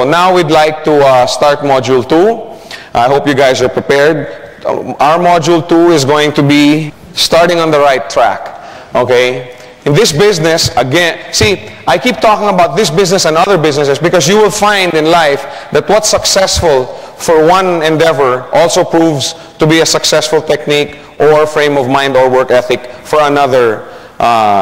now we'd like to start Module 2. I hope you guys are prepared. Our Module 2 is going to be starting on the right track. Okay? In this business, again, see, I keep talking about this business and other businesses because you will find in life that what's successful for one endeavor also proves to be a successful technique or frame of mind or work ethic for another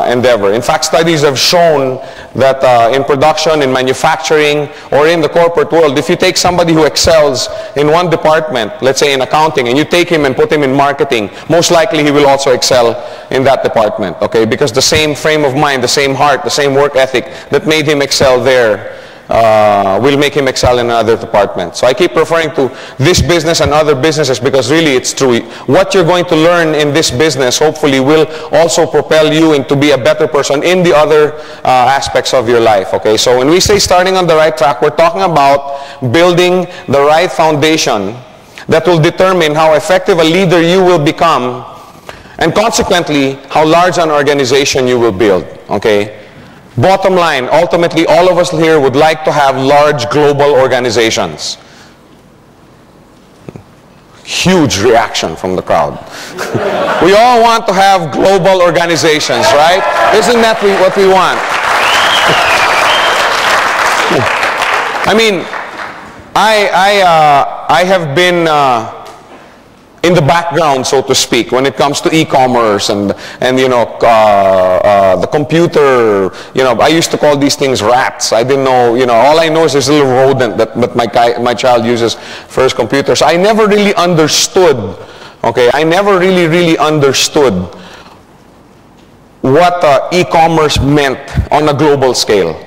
endeavor. In fact, studies have shown that in production, in manufacturing, or in the corporate world, if you take somebody who excels in one department, let's say in accounting, and you take him and put him in marketing, most likely he will also excel in that department, okay? Because the same frame of mind, the same heart, the same work ethic that made him excel there will make him excel in another department. So I keep referring to this business and other businesses because really it's true. What you're going to learn in this business hopefully will also propel you into be a better person in the other aspects of your life. Okay, so when we say starting on the right track, we're talking about building the right foundation that will determine how effective a leader you will become and consequently how large an organization you will build. Okay. Bottom line, ultimately, all of us here would like to have large global organizations. Huge reaction from the crowd. We all want to have global organizations, right? Isn't that what we want? I mean, I have been in the background, so to speak, when it comes to e-commerce and you know, the computer, you know, I used to call these things rats. I didn't know, you know, all I know is this little rodent that my child uses for his computer. So I never really understood, okay, I never really understood what e-commerce meant on a global scale.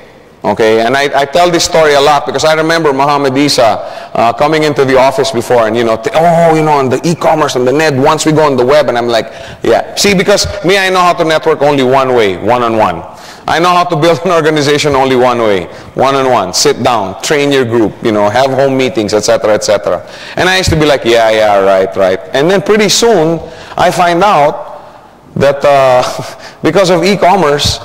Okay, and I tell this story a lot because I remember Muhammad Isa coming into the office before and, you know, oh, you know, on the e-commerce and the net, once we go on the web, and I'm like, yeah. See, because me, I know how to network only one way, one-on-one. I know how to build an organization only one way, one-on-one. Sit down, train your group, you know, have home meetings, etc., etc. And I used to be like, yeah, right. And then pretty soon, I find out that because of e-commerce,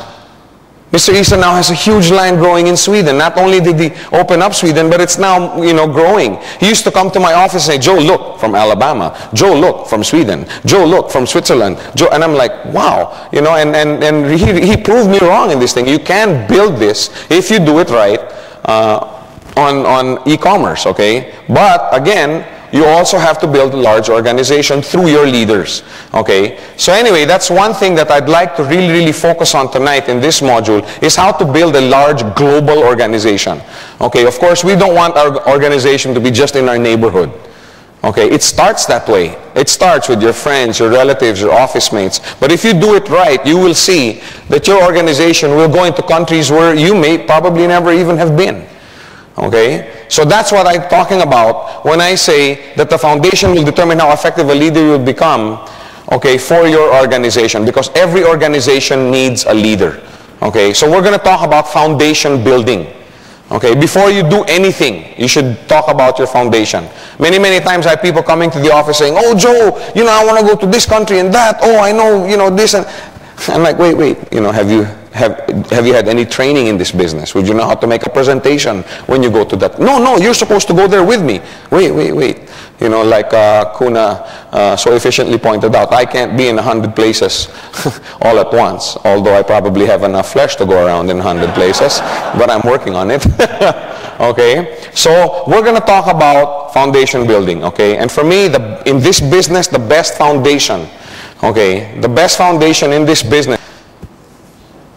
Mr. Isa now has a huge line growing in Sweden. Not only did he open up Sweden, but it's now, you know, growing. He used to come to my office and say, Joe, look, from Alabama. Joe, look, from Sweden. Joe, look, from Switzerland. Joe, and I'm like, wow. You know, and he proved me wrong in this thing. You can build this if you do it right on e-commerce, okay? But again, you also have to build a large organization through your leaders. Okay? So anyway, that's one thing that I'd like to really focus on tonight in this module is how to build a large global organization. Okay? Of course, we don't want our organization to be just in our neighborhood. Okay? It starts that way. It starts with your friends, your relatives, your office mates. But if you do it right, you will see that your organization will go into countries where you may probably never even have been. Okay? So that's what I'm talking about when I say that the foundation will determine how effective a leader you will become, okay, for your organization. Because every organization needs a leader. Okay? So we're going to talk about foundation building. Okay? Before you do anything, you should talk about your foundation. Many times I have people coming to the office saying, oh, Joe, you know, I want to go to this country and that. Oh, I know, you know, this. And I'm like, wait, you know, have you had any training in this business? Would you know how to make a presentation when you go to that? No, you're supposed to go there with me. Wait. You know, like Kuna so efficiently pointed out, I can't be in 100 places all at once, although I probably have enough flesh to go around in 100 places, but I'm working on it. Okay, so we're going to talk about foundation building, okay? And for me, in this business, the best foundation, okay, the best foundation in this business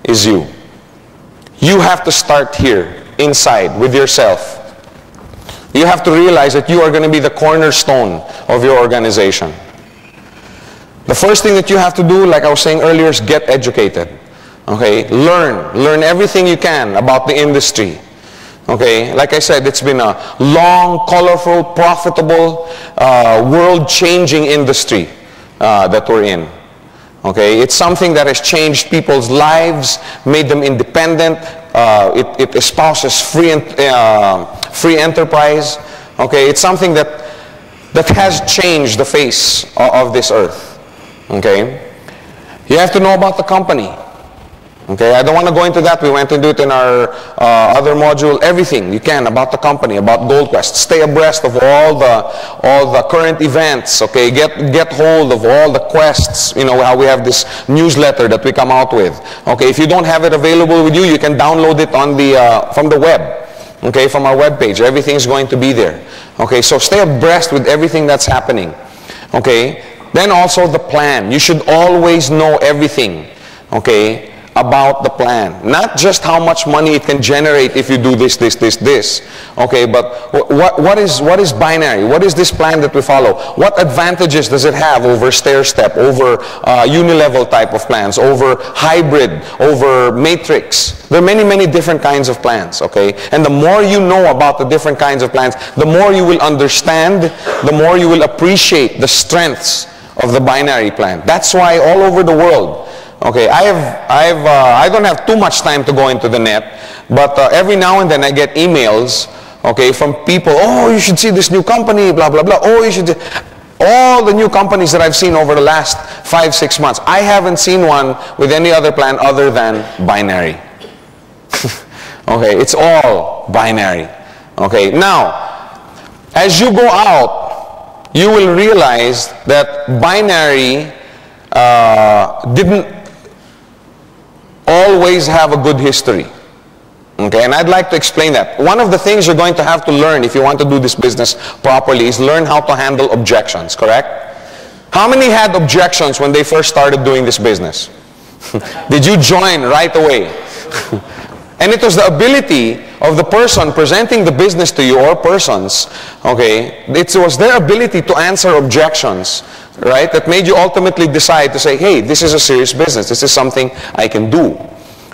is you. You have to start here, inside, with yourself. You have to realize that you are going to be the cornerstone of your organization. The first thing that you have to do, like I was saying earlier, is get educated. Okay? Learn everything you can about the industry. Okay? Like I said, it's been a long, colorful, profitable, world-changing industry that we're in. Okay, it's something that has changed people's lives, made them independent. It espouses free enterprise. Okay, it's something that has changed the face of this earth. Okay, you have to know about the company. Okay, I don't want to go into that. We went into it in our other module. Everything you can about the company, about GoldQuest. Stay abreast of all the current events. Okay, get hold of all the quests. You know how we have this newsletter that we come out with. Okay, if you don't have it available with you, you can download it on from the web. Okay, from our web page. Everything's going to be there. Okay, so stay abreast with everything that's happening. Okay, then also the plan. You should always know everything. Okay, about the plan. Not just how much money it can generate if you do this. Okay, but what is binary? What is this plan that we follow? What advantages does it have over stair-step, over unilevel type of plans, over hybrid, over matrix? There are many, many different kinds of plans, okay? And the more you know about the different kinds of plans, the more you will understand, the more you will appreciate the strengths of the binary plan. That's why all over the world, okay, I don't have too much time to go into the net, but every now and then I get emails, okay, from people, oh, you should see this new company, blah, blah, blah. Oh, you should, all the new companies that I've seen over the last 5-6 months, I haven't seen one with any other plan other than binary. Okay, it's all binary. Okay, now, as you go out, you will realize that binary didn't always have a good history. Okay, and I'd like to explain that. One of the things you're going to have to learn if you want to do this business properly is learn how to handle objections, correct? How many had objections when they first started doing this business? Did you join right away? And it was the ability of the person presenting the business to you, or persons, okay, it was their ability to answer objections, right, that made you ultimately decide to say, hey, this is a serious business. This is something I can do.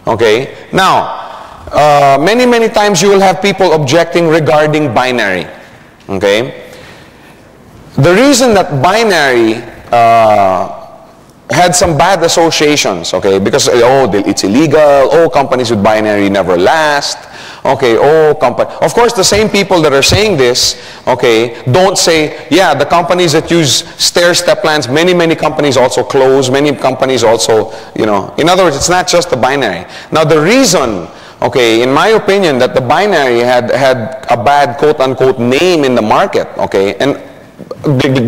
Okay? Now, many, many times you will have people objecting regarding binary. Okay? The reason that binary had some bad associations, okay, because, oh, it's illegal, oh, companies with binary never last, okay, oh, of course, the same people that are saying this, okay, don't say, yeah, the companies that use stair-step plans, many companies also close, many companies also, you know, in other words, it's not just the binary. Now, the reason, okay, in my opinion, that the binary had a bad, quote-unquote, name in the market, okay, and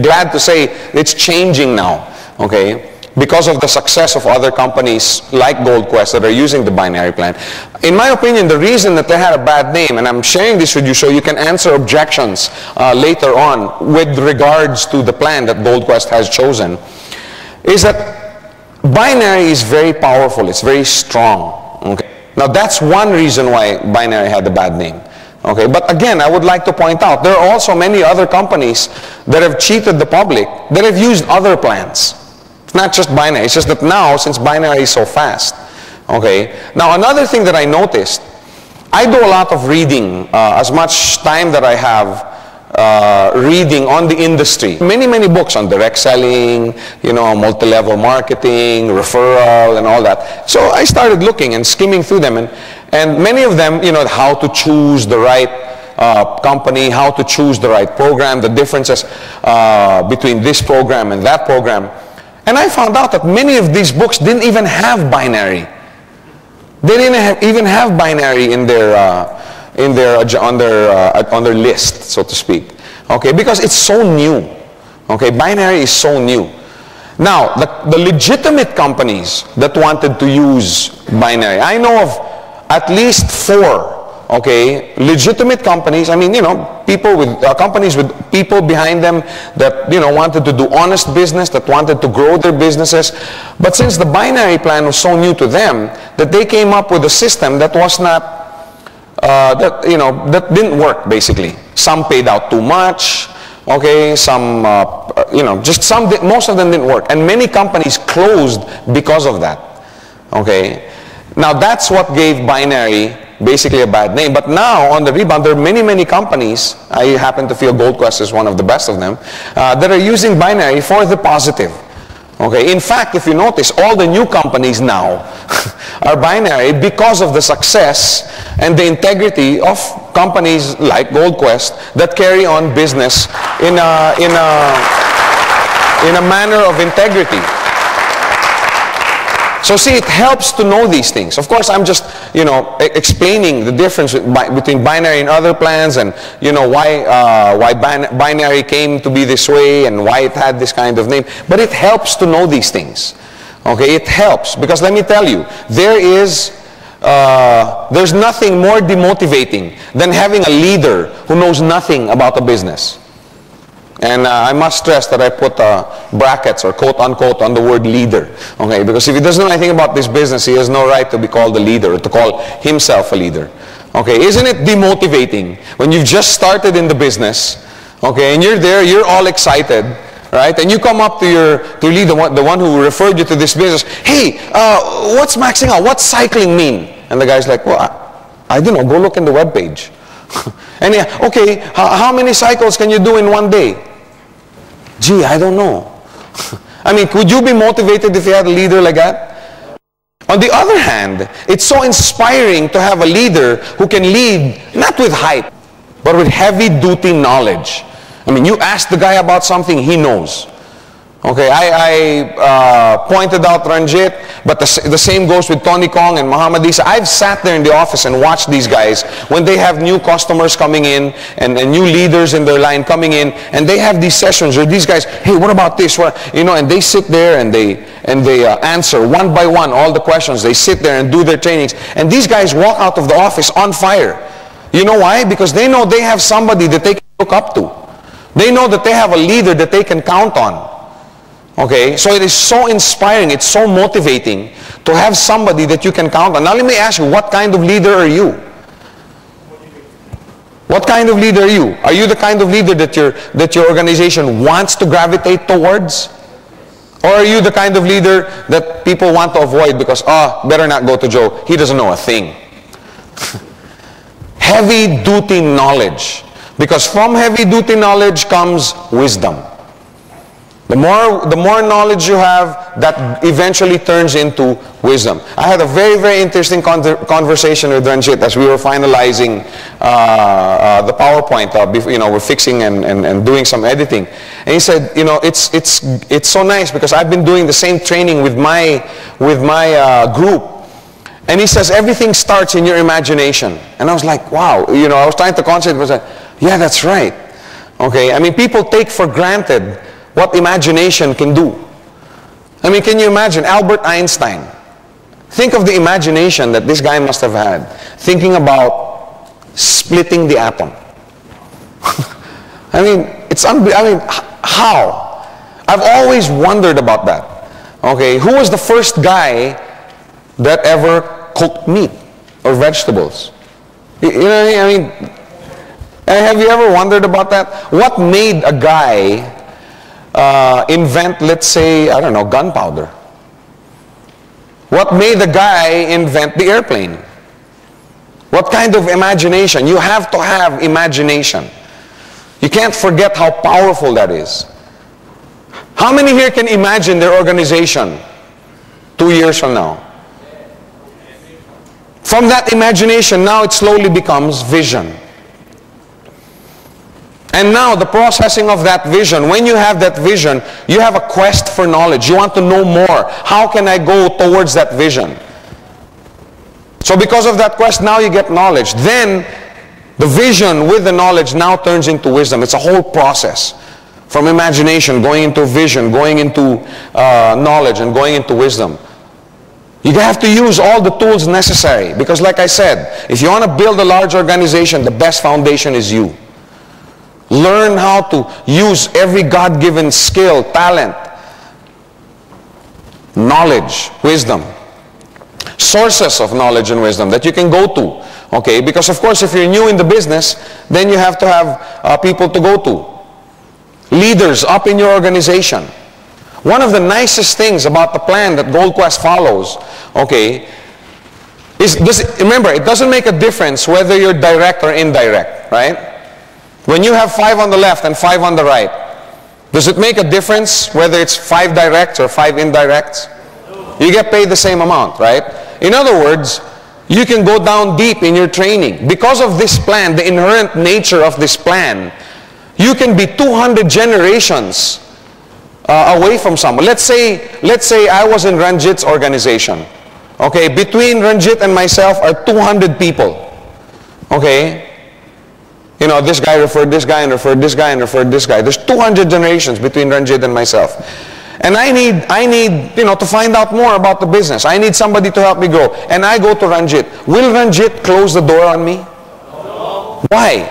glad to say it's changing now, okay, because of the success of other companies like GoldQuest that are using the binary plan. In my opinion, the reason that they had a bad name, and I'm sharing this with you so you can answer objections later on with regards to the plan that GoldQuest has chosen, is that binary is very powerful, it's very strong. Okay? Now that's one reason why binary had a bad name. Okay, but again, I would like to point out, there are also many other companies that have cheated the public, that have used other plans. It's not just binary, it's just that now, since binary is so fast, okay. Now another thing that I noticed, I do a lot of reading, as much time that I have reading on the industry. Many books on direct selling, you know, multi-level marketing, referral, and all that. So I started looking and skimming through them, and many of them, you know, how to choose the right company, how to choose the right program, the differences between this program and that program. And I found out that many of these books didn't even have binary. They didn't even have binary on their list, so to speak. Okay, because it's so new. Okay, binary is so new. Now, the legitimate companies that wanted to use binary, I know of at least 4. Okay, legitimate companies, I mean, you know, people with, companies with people behind them that, you know, wanted to do honest business, that wanted to grow their businesses. But since the binary plan was so new to them, that they came up with a system that was not, that, you know, that didn't work, basically. Some paid out too much, okay, some, you know, just some, most of them didn't work. And many companies closed because of that, okay. Now, that's what gave binary basically a bad name. But now, on the rebound, there are many companies, I happen to feel GoldQuest is one of the best of them, that are using binary for the positive. Okay, in fact, if you notice, all the new companies now are binary because of the success and the integrity of companies like GoldQuest that carry on business in a manner of integrity. So see, it helps to know these things. Of course, I'm just, explaining the difference between binary and other plans, and, why binary came to be this way and why it had this kind of name. But it helps to know these things. Okay, it helps, because let me tell you, there's nothing more demotivating than having a leader who knows nothing about a business. And I must stress that I put brackets or quote unquote on the word leader. Okay, because if he doesn't know anything about this business, he has no right to be called a leader or to call himself a leader. Okay, isn't it demotivating when you've just started in the business, okay, and you're there, you're all excited, right? And you come up to your leader, the one who referred you to this business. Hey, what's maxing out? What's cycling mean? And the guy's like, well, I don't know. Go look in the web page. And okay, how many cycles can you do in one day? Gee, I don't know. I mean, could you be motivated if you had a leader like that? On the other hand, it's so inspiring to have a leader who can lead, not with hype, but with heavy-duty knowledge. I mean, you ask the guy about something, he knows. Okay, I pointed out Ranjit, but the same goes with Tony Kong and Muhammad Isa. I've sat there in the office and watched these guys when they have new customers coming in and new leaders in their line coming in, and they have these sessions where these guys, hey, what about this? And they sit there and they answer one by one all the questions. They sit there and do their trainings, and these guys walk out of the office on fire. You know why? Because they know they have somebody that they can look up to. They know that they have a leader that they can count on. Okay, so it is so inspiring, it's so motivating to have somebody that you can count on. Now let me ask you, what kind of leader are you? What kind of leader are you? Are you the kind of leader that your organization wants to gravitate towards? Or are you the kind of leader that people want to avoid because, better not go to Joe, he doesn't know a thing. Heavy-duty knowledge. Because from heavy-duty knowledge comes wisdom. The more knowledge you have, that eventually turns into wisdom. I had a very, very interesting conversation with Ranjit as we were finalizing the PowerPoint. We're fixing and doing some editing. And he said, it's so nice because I've been doing the same training with my group. And he says, everything starts in your imagination. And I was like, wow. I was trying to concentrate. I was like, yeah, that's right. Okay, I mean, people take for granted what imagination can do. I mean, can you imagine Albert Einstein? Think of the imagination that this guy must have had, thinking about splitting the atom. I mean, how? I've always wondered about that. Okay, who was the first guy that ever cooked meat or vegetables? You know what I mean? Have you ever wondered about that? What made a guy invent, let's say, I don't know, gunpowder? What made the guy invent the airplane? What kind of imagination? You have to have imagination. You can't forget how powerful that is. How many here can imagine their organization 2 years from now? From that imagination, now it slowly becomes vision. And now the processing of that vision, when you have that vision, you have a quest for knowledge. You want to know more. How can I go towards that vision? So because of that quest, now you get knowledge. Then the vision with the knowledge now turns into wisdom. It's a whole process. From imagination, going into vision, going into knowledge, and going into wisdom. You have to use all the tools necessary. Because like I said, if you want to build a large organization, the best foundation is you. Learn how to use every God-given skill, talent, knowledge, wisdom. Sources of knowledge and wisdom that you can go to. Okay, because of course if you're new in the business, then you have to have people to go to. Leaders up in your organization. One of the nicest things about the plan that Gold Quest follows, okay, remember, it doesn't make a difference whether you're direct or indirect, right? When you have 5 on the left and 5 on the right, does it make a difference whether it's 5 directs or 5 indirects? You get paid the same amount, right? In other words, you can go down deep in your training. Because of this plan, the inherent nature of this plan, you can be 200 generations away from someone. Let's say I was in Ranjit's organization. Okay, between Ranjit and myself are 200 people. Okay, you know, this guy referred this guy and referred this guy and referred this guy. There's 200 generations between Ranjit and myself. And I need, you know, to find out more about the business. I need somebody to help me grow. And I go to Ranjit. Will Ranjit close the door on me? No. Why?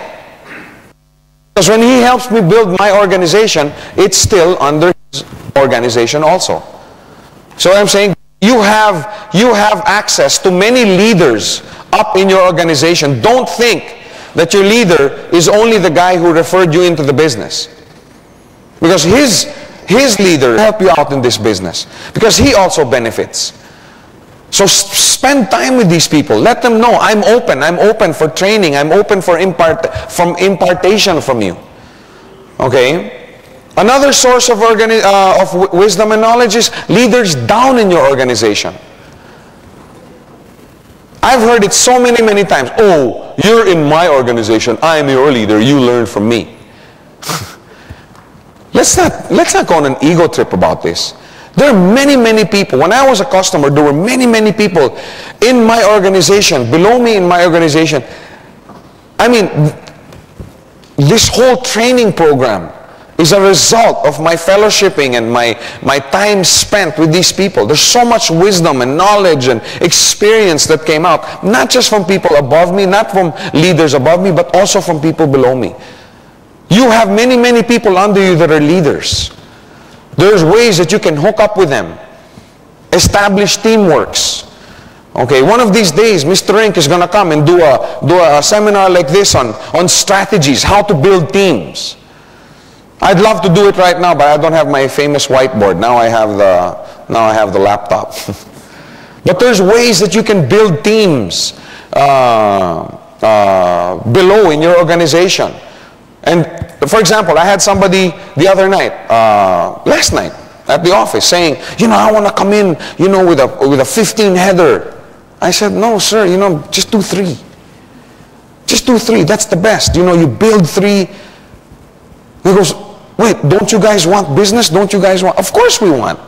Because when he helps me build my organization, it's still under his organization also. So I'm saying, you have access to many leaders up in your organization. Don't think that your leader is only the guy who referred you into the business. Because his leader will help you out in this business. Because he also benefits. So spend time with these people. Let them know, I'm open for training. I'm open for impartation from you. Okay? Another source of wisdom and knowledge is leaders down in your organization. I've heard it so many times. Oh, you're in my organization. I'm your leader. You learn from me. Let's not go on an ego trip about this. There are many people. When I was a customer, there were many people in my organization, below me in my organization. I mean, this whole training program is a result of my fellowshipping and my time spent with these people. There's so much wisdom and knowledge and experience that came out, not just from people above me, not from leaders above me, but also from people below me. You have many people under you that are leaders. There's ways that you can hook up with them. Establish teamworks. Okay, one of these days, Mr. Rink is going to come and do a seminar like this on strategies, how to build teams. I'd love to do it right now, but I don't have my famous whiteboard. Now I have the laptop. But there's ways that you can build teams below in your organization. And for example, I had somebody the other night, last night at the office saying, you know, I want to come in, you know, with a 15 header. I said, no, sir, you know, just do 3. Just do 3. That's the best. You know, you build 3. He goes, wait, don't you guys want business? Don't you guys want? Of course we want.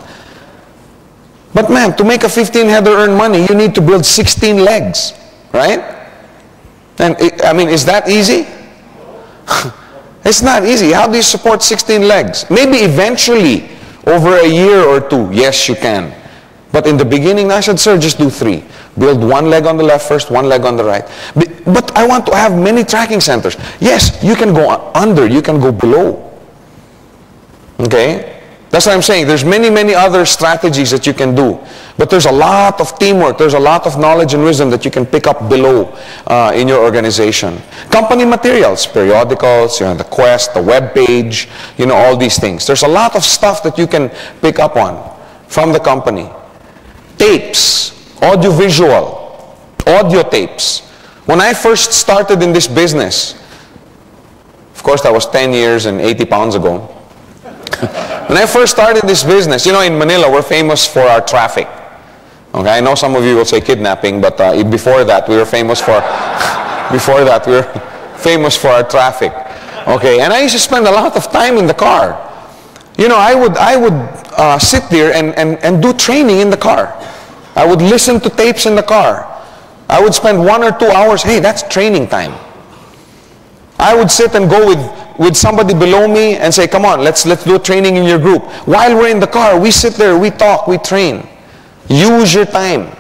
But man, to make a 15 header earn money, you need to build 16 legs, right? And I mean, is that easy? It's not easy. How do you support 16 legs? Maybe eventually, over a year or 2, yes, you can. But in the beginning, I said, sir, just do 3. Build 1 leg on the left first, 1 leg on the right. But I want to have many tracking centers. Yes, you can go under, you can go below. Okay? That's what I'm saying. There's many other strategies that you can do. But there's a lot of teamwork. There's a lot of knowledge and wisdom that you can pick up below in your organization. Company materials, periodicals, you know, the quest, the web page, you know, all these things. There's a lot of stuff that you can pick up on from the company. Tapes, audiovisual, audio tapes. When I first started in this business, of course that was 10 years and 80 pounds ago. When I first started this business, you know, in Manila, we're famous for our traffic. Okay, I know some of you will say kidnapping, but before that, we were famous for our traffic. Okay, and I used to spend a lot of time in the car. You know, I would sit there and do training in the car. I would listen to tapes in the car. I would spend 1 or 2 hours. Hey, that's training time. I would sit and go with somebody below me and say, come on, let's do training in your group. While we're in the car, we sit there, we talk, we train. Use your time.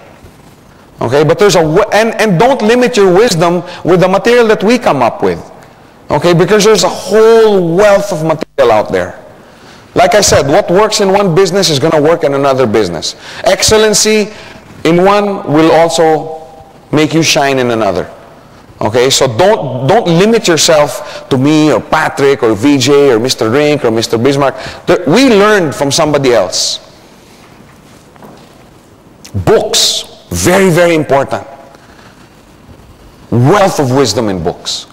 Okay, but there's and don't limit your wisdom with the material that we come up with. Okay, because there's a whole wealth of material out there. Like I said, what works in one business is going to work in another business. Excellency in one will also make you shine in another. Okay, so don't limit yourself to me or Patrick or VJ or Mr. Rink or Mr. Bismarck. We learned from somebody else. Books, very important. Wealth of wisdom in books.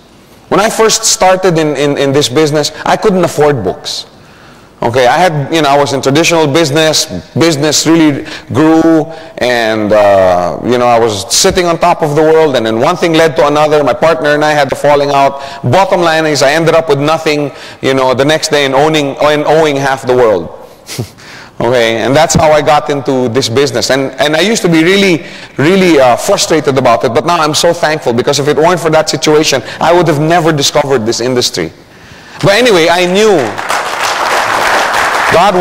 When I first started in this business, I couldn't afford books. Okay, I was in traditional business really grew, and I was sitting on top of the world, and then one thing led to another. My partner and I had a falling out. Bottom line is I ended up with nothing, the next day and owing half the world. Okay, and that's how I got into this business. And I used to be really frustrated about it, but now I'm so thankful, because if it weren't for that situation, I would have never discovered this industry. But anyway, I knew God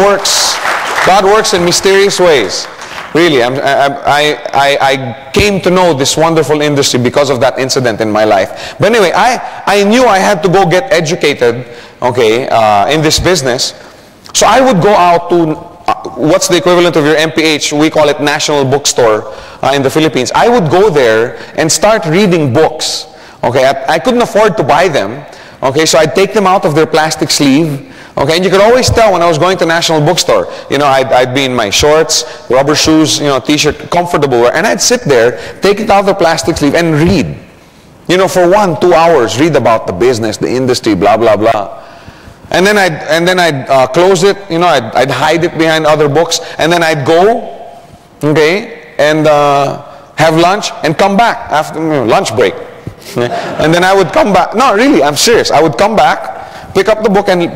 works in mysterious ways. Really, I came to know this wonderful industry because of that incident in my life. But anyway, I knew I had to go get educated, okay, in this business. So I would go out to, what's the equivalent of your MPH? We call it National Bookstore in the Philippines. I would go there and start reading books. Okay, I couldn't afford to buy them. Okay, so I'd take them out of their plastic sleeve. Okay, and you could always tell when I was going to National Bookstore. You know, I'd be in my shorts, rubber shoes, you know, t-shirt, comfortable, and I'd sit there, take it out of the plastic sleeve and read. You know, for 1-2 hours, read about the business, the industry, blah, blah, blah. And then I'd close it, you know, I'd hide it behind other books, and then I'd go, okay, and have lunch and come back after lunch break. And then I would come back. No, really, I'm serious. I would come back, pick up the book and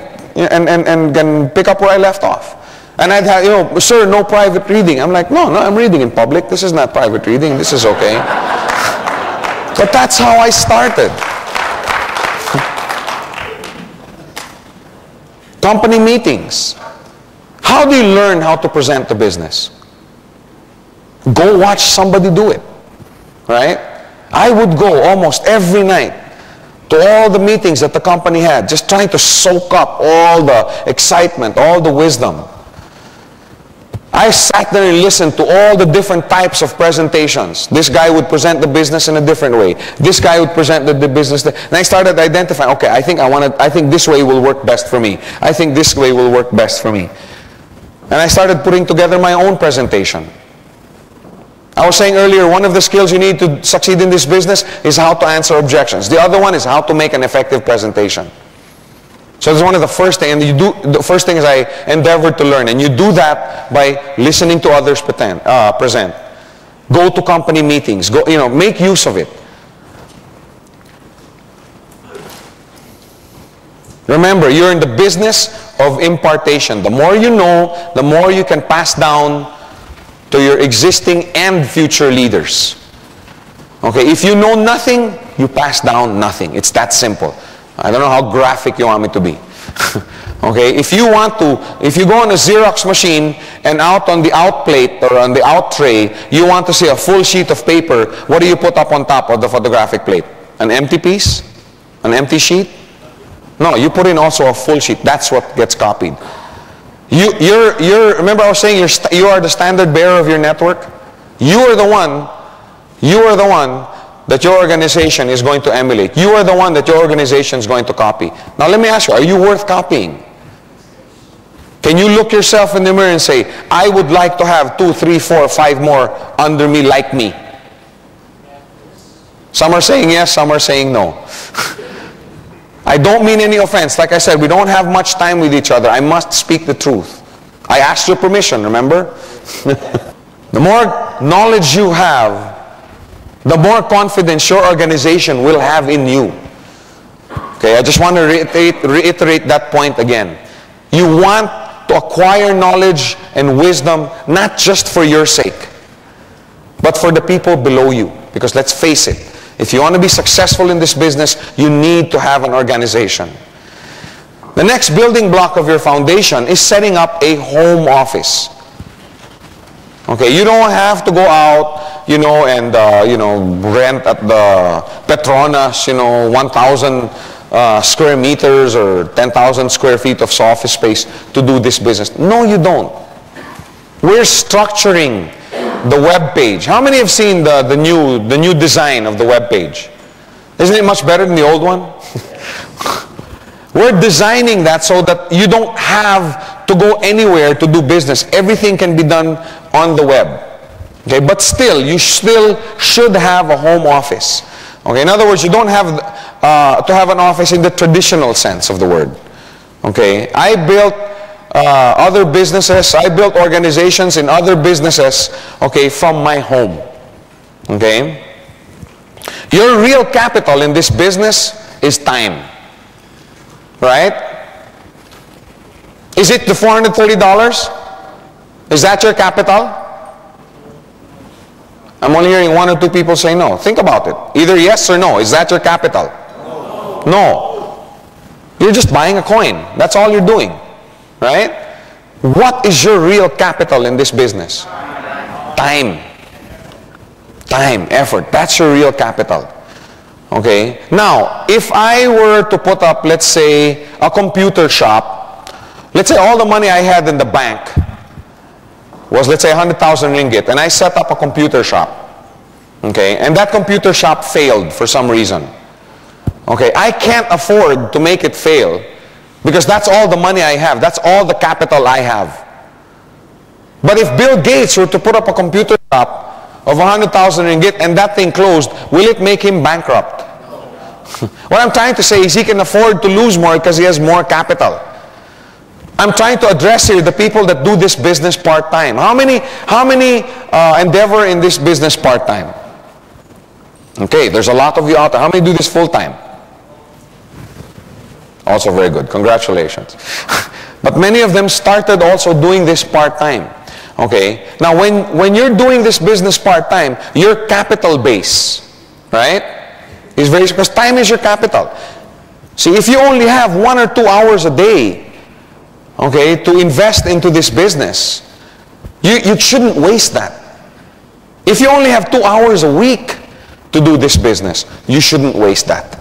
pick up where I left off. And I'd have, you know, sir, no private reading. I'm like, no, I'm reading in public. This is not private reading. This is okay. But that's how I started. Company meetings. How do you learn how to present the business? Go watch somebody do it, right? I would go almost every night to all the meetings that the company had, just trying to soak up all the excitement, all the wisdom. I sat there and listened to all the different types of presentations. This guy would present the business in a different way. This guy would present the business. And I started identifying, okay, I think this way will work best for me. I think this way will work best for me. And I started putting together my own presentation. I was saying earlier, one of the skills you need to succeed in this business is how to answer objections. The other one is how to make an effective presentation. So that's one of the first things, and the first thing is I endeavored to learn, and you do that by listening to others present. Go to company meetings, go, you know, make use of it. Remember, you're in the business of impartation. The more you know, the more you can pass down to your existing and future leaders. Okay, if you know nothing, you pass down nothing. It's that simple. I don't know how graphic you want me to be. Okay, if you go on a Xerox machine and out on the out plate or on the out tray, you want to see a full sheet of paper, what do you put up on top of the photographic plate? An empty piece? An empty sheet? No, you put in also a full sheet. That's what gets copied. Remember I was saying you are the standard bearer of your network? You are the one that your organization is going to emulate. You are the one that your organization is going to copy. Now let me ask you, are you worth copying? Can you look yourself in the mirror and say, I would like to have 2, 3, 4, 5 more under me like me? Some are saying yes, some are saying no. I don't mean any offense. Like I said, we don't have much time with each other. I must speak the truth. I asked your permission, remember? The more knowledge you have, the more confidence your organization will have in you. Okay, I just want to reiterate that point again. You want to acquire knowledge and wisdom not just for your sake, but for the people below you. Because let's face it, if you want to be successful in this business, you need to have an organization. The next building block of your foundation is setting up a home office. Okay, you don't have to go out, you know, and rent at the Petronas, 1,000 square meters or 10,000 square feet of office space to do this business. No, you don't. We're structuring the web page. How many have seen the new design of the web page? Isn't it much better than the old one? We're designing that so that you don't have to go anywhere to do business. Everything can be done on the web. Okay, but still, you still should have a home office. Okay, in other words, you don't have to have an office in the traditional sense of the word. Okay, I built other businesses, I built organizations in other businesses, okay, from my home. Okay? Your real capital in this business is time. Right? Is it the $430? Is that your capital? I'm only hearing one or two people say no. Think about it. Either yes or no. Is that your capital? No. No. You're just buying a coin. That's all you're doing. Right? What is your real capital in this business? Time. Time, effort. That's your real capital. Okay? Now, if I were to put up, let's say, a computer shop, let's say all the money I had in the bank was, let's say, 100,000 ringgit, and I set up a computer shop. Okay? And that computer shop failed for some reason. Okay? I can't afford to make it fail because that's all the money I have. That's all the capital I have. But if Bill Gates were to put up a computer shop of 100,000 ringgit and that thing closed, will it make him bankrupt? What I'm trying to say is he can afford to lose more because he has more capital. I'm trying to address here the people that do this business part-time. How many endeavor in this business part-time? Okay, there's a lot of you out there. How many do this full-time? Also very good. Congratulations. But many of them started also doing this part-time. Okay, now when you're doing this business part-time, your capital base, right, is very, because time is your capital. See, if you only have 1 or 2 hours a day, okay, to invest into this business, you shouldn't waste that. If you only have 2 hours a week to do this business, you shouldn't waste that.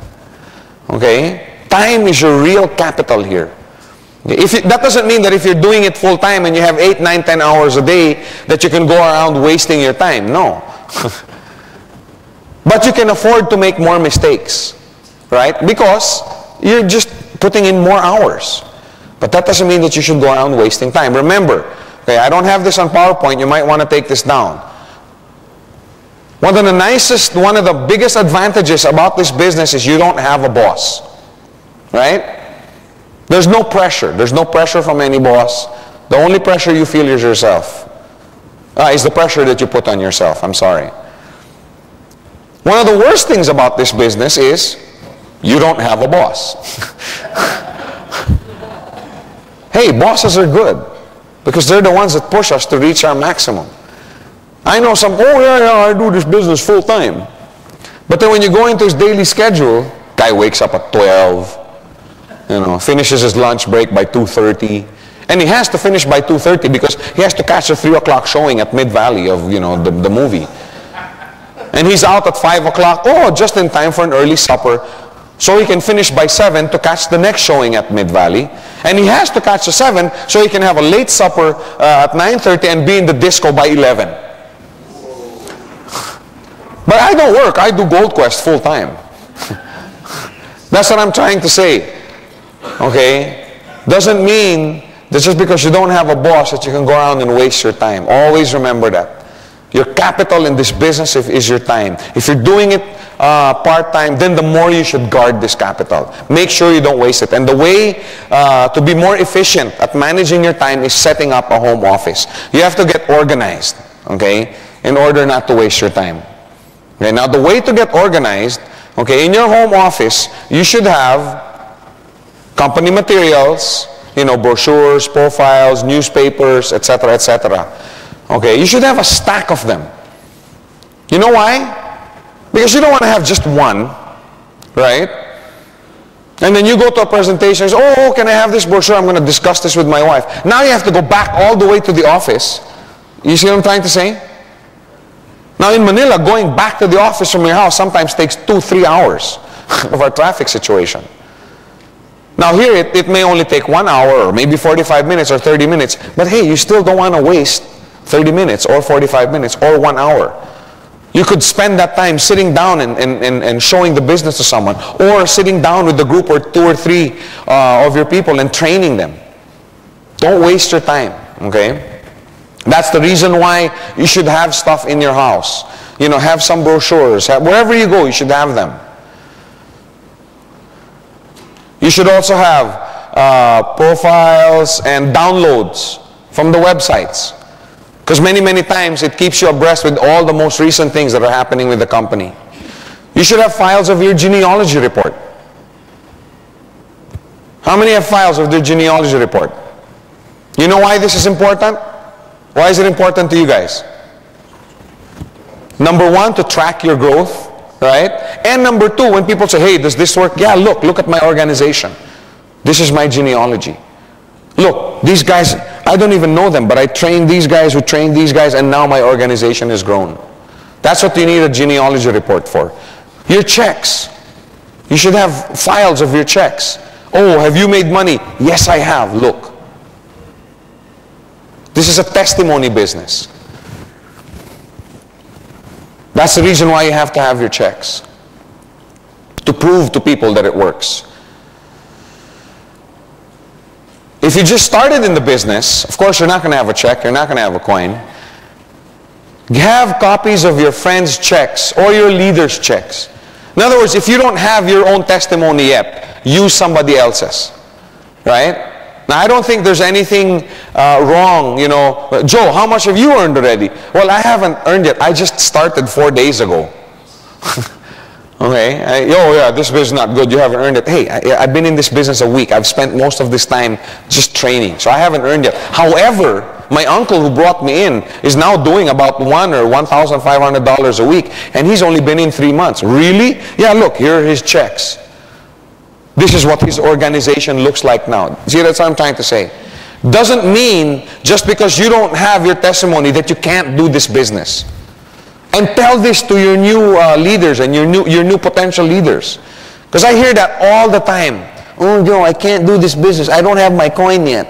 Okay, time is your real capital here. That doesn't mean that if you're doing it full time and you have 8, 9, 10 hours a day that you can go around wasting your time. No. But you can afford to make more mistakes, right? Because you're just putting in more hours. But that doesn't mean that you should go around wasting time. Remember, okay, I don't have this on PowerPoint. You might want to take this down. One of the biggest advantages about this business is you don't have a boss, right? There's no pressure. There's no pressure from any boss. The only pressure you feel is yourself. Is the pressure that you put on yourself. I'm sorry. One of the worst things about this business is you don't have a boss. Hey, bosses are good because they're the ones that push us to reach our maximum. I know some, oh yeah, I do this business full time. But then when you go into his daily schedule, guy wakes up at 12, finishes his lunch break by 2:30. And he has to finish by 2:30 because he has to catch a 3 o'clock showing at Mid-Valley of, the movie. And he's out at 5 o'clock, just in time for an early supper, so he can finish by 7 to catch the next showing at Mid-Valley. And he has to catch the 7 so he can have a late supper at 9:30 and be in the disco by 11. But I don't work. I do Gold Quest full time. That's what I'm trying to say. Okay? Doesn't mean that just because you don't have a boss that you can go around and waste your time. Always remember that. Your capital in this business is your time. If you're doing it part-time, then the more you should guard this capital. Make sure you don't waste it. And the way to be more efficient at managing your time is setting up a home office. You have to get organized, okay, in order not to waste your time. Okay, now the way to get organized, okay, in your home office, you should have company materials, brochures, profiles, newspapers, etc., etc. Okay, you should have a stack of them. You know why? Because you don't want to have just one, right? And then you go to a presentation and say, oh, can I have this brochure? I'm going to discuss this with my wife. Now you have to go back all the way to the office. You see what I'm trying to say? Now in Manila, going back to the office from your house sometimes takes 2-3 hours of our traffic situation. Now here, it may only take 1 hour or maybe 45 minutes or 30 minutes. But hey, you still don't want to waste 30 minutes or 45 minutes or 1 hour. You could spend that time sitting down and showing the business to someone, or sitting down with the group or 2 or 3 of your people and training them. Don't waste your time, okay? That's the reason why you should have stuff in your house. Have some brochures. Wherever you go, you should have them. You should also have profiles and downloads from the websites. Because many times it keeps you abreast with all the most recent things that are happening with the company. You should have files of your genealogy report. How many have files of their genealogy report? You know why this is important? Why is it important to you guys? Number one, to track your growth, right? And number two, when people say, hey, does this work? Yeah, look at my organization. This is my genealogy. Look, these guys, I don't even know them, but I trained these guys who trained these guys, and now my organization has grown. That's what you need a genealogy report for. Your checks. You should have files of your checks. Oh, have you made money? Yes, I have. Look. This is a testimony business. That's the reason why you have to have your checks. To prove to people that it works. If you just started in the business, of course you're not going to have a check, you're not going to have a coin. Have copies of your friends' checks or your leaders' checks. In other words, if you don't have your own testimony yet, use somebody else's. Right? Now, I don't think there's anything wrong, you know. Joe, how much have you earned already? Well, I haven't earned yet. I just started 4 days ago. Okay? Yeah, this business is not good. You haven't earned it. Hey, I've been in this business a week. I've spent most of this time just training. So I haven't earned yet. However, my uncle who brought me in is now doing about $1,000 or $1,500 a week. And he's only been in 3 months. Really? Yeah, look, here are his checks. This is what his organization looks like now. See, that's what I'm trying to say. Doesn't mean just because you don't have your testimony that you can't do this business. And tell this to your new leaders and your new potential leaders. Because I hear that all the time. Oh, Joe, I can't do this business. I don't have my coin yet.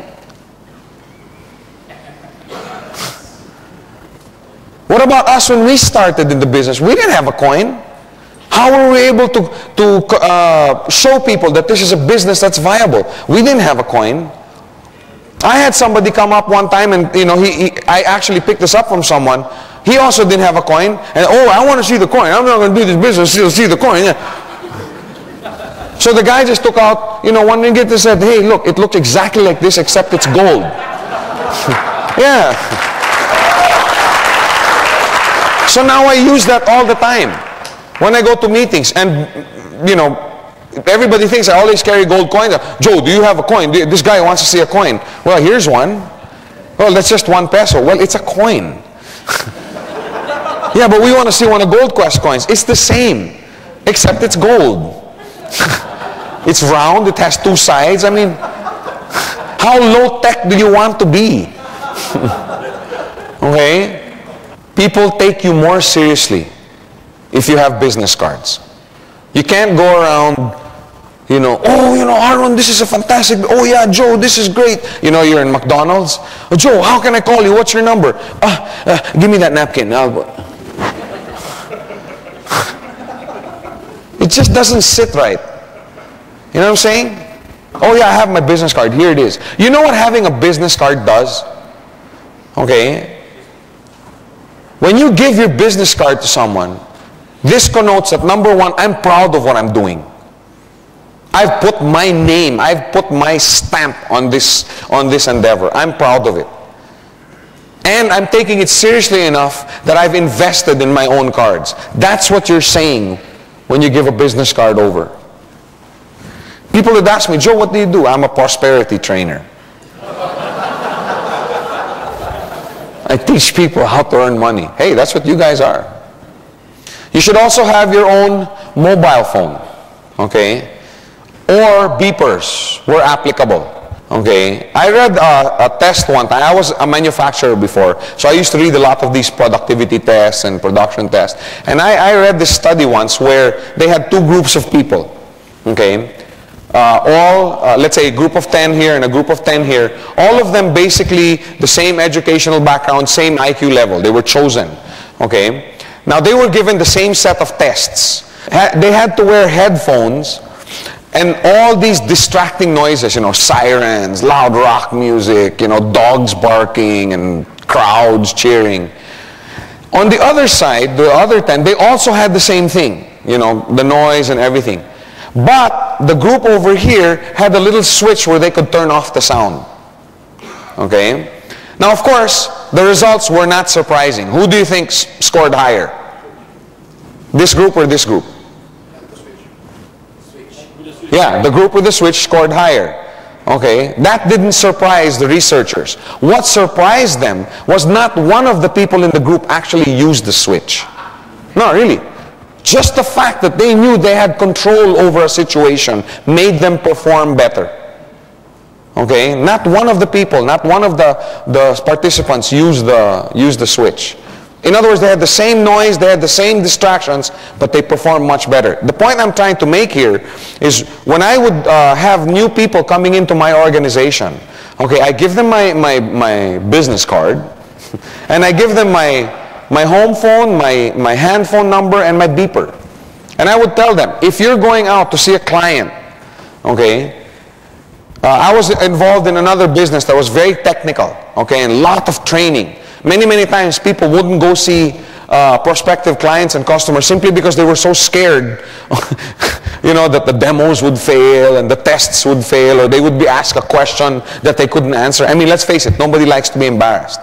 What about us when we started in the business? We didn't have a coin. How were we able to show people that this is a business that's viable? We didn't have a coin. I had somebody come up one time and, you know, I actually picked this up from someone. He also didn't have a coin. And, oh, I want to see the coin. I'm not going to do this business to see the coin. Yeah. So the guy just took out, you know, one ringgit and said, hey, look, it looks exactly like this except it's gold. Yeah. So now I use that all the time. When I go to meetings and, you know, everybody thinks I always carry gold coins. Joe, do you have a coin? This guy wants to see a coin. Well, here's one. Well, that's just 1 peso. Well, it's a coin. Yeah, but we want to see one of Gold Quest coins. It's the same, except it's gold. It's round. It has 2 sides. I mean, how low-tech do you want to be? Okay? People take you more seriously if you have business cards. You can't go around, you know, oh, you know, Aaron, this is a fantastic, oh yeah, Joe, this is great. You know, you're in McDonald's. Oh, Joe, how can I call you? What's your number? Give me that napkin. It just doesn't sit right. You know what I'm saying? Oh yeah, I have my business card. Here it is. You know what having a business card does? Okay? When you give your business card to someone, this connotes that, number one, I'm proud of what I'm doing. I've put my name, I've put my stamp on this endeavor. I'm proud of it. And I'm taking it seriously enough that I've invested in my own cards. That's what you're saying when you give a business card over. People would ask me, Joe, what do you do? I'm a prosperity trainer. I teach people how to earn money. Hey, that's what you guys are. You should also have your own mobile phone, okay? Or beepers, where applicable, okay? I read a test one time. I was a manufacturer before, so I used to read a lot of these productivity tests and production tests. And I read this study once where they had 2 groups of people, okay? Let's say a group of 10 here and a group of 10 here. All of them basically the same educational background, same IQ level. They were chosen, okay? Now, they were given the same set of tests. They had to wear headphones and all these distracting noises, you know, sirens, loud rock music, you know, dogs barking and crowds cheering. On the other side, the other 10, they also had the same thing, you know, the noise and everything. But the group over here had a little switch where they could turn off the sound. Okay? Now, of course, the results were not surprising. Who do you think scored higher? This group or this group? Yeah, the group with the switch scored higher. Okay, that didn't surprise the researchers. What surprised them was not one of the people in the group actually used the switch. No, really. Just the fact that they knew they had control over a situation made them perform better. Okay, not one of the people, not one of the participants used the switch. In other words, they had the same noise, they had the same distractions, but they performed much better. The point I'm trying to make here is when I would have new people coming into my organization, okay, I give them my business card, and I give them my home phone, my hand phone number, and my beeper. And I would tell them, if you're going out to see a client, okay, I was involved in another business that was very technical, okay, and a lot of training. Many times people wouldn't go see prospective clients and customers simply because they were so scared you know, that the demos would fail and the tests would fail, or they would be asked a question that they couldn't answer. I mean, let's face it, nobody likes to be embarrassed.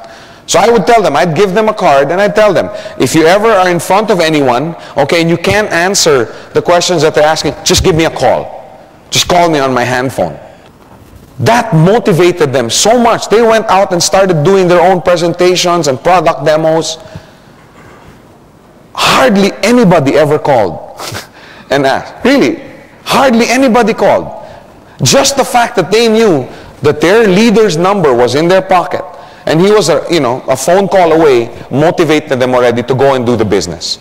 So I would tell them, I'd give them a card and I'd tell them, if you ever are in front of anyone, okay, and you can't answer the questions that they're asking, just give me a call. Just call me on my hand phone. That motivated them so much. They went out and started doing their own presentations and product demos. Hardly anybody ever called and asked. Really, hardly anybody called. Just the fact that they knew that their leader's number was in their pocket and he was a phone call away motivated them already to go and do the business.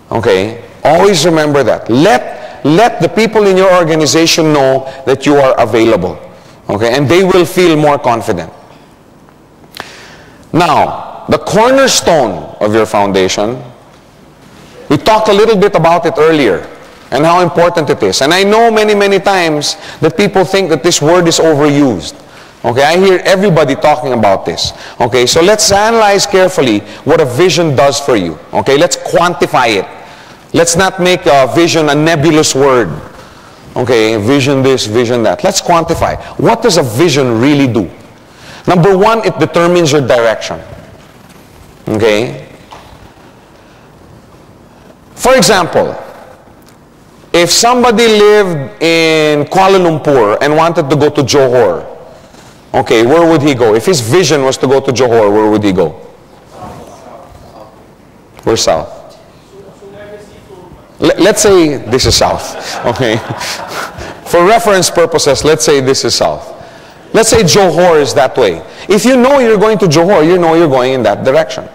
Okay? Always remember that. Let the people in your organization know that you are available. Okay, and they will feel more confident. Now, the cornerstone of your foundation, we talked a little bit about it earlier and how important it is. And I know many times that people think that this word is overused. Okay, I hear everybody talking about this. Okay, so let's analyze carefully what a vision does for you. Okay, let's quantify it. Let's not make a vision a nebulous word. Okay, vision this, vision that. Let's quantify. What does a vision really do? Number one, it determines your direction. Okay? For example, if somebody lived in Kuala Lumpur and wanted to go to Johor, okay, where would he go? If his vision was to go to Johor, where would he go? Where's south? Let's say this is south, okay? For reference purposes, let's say this is south. Let's say Johor is that way. If you know you're going to Johor, you know you're going in that direction,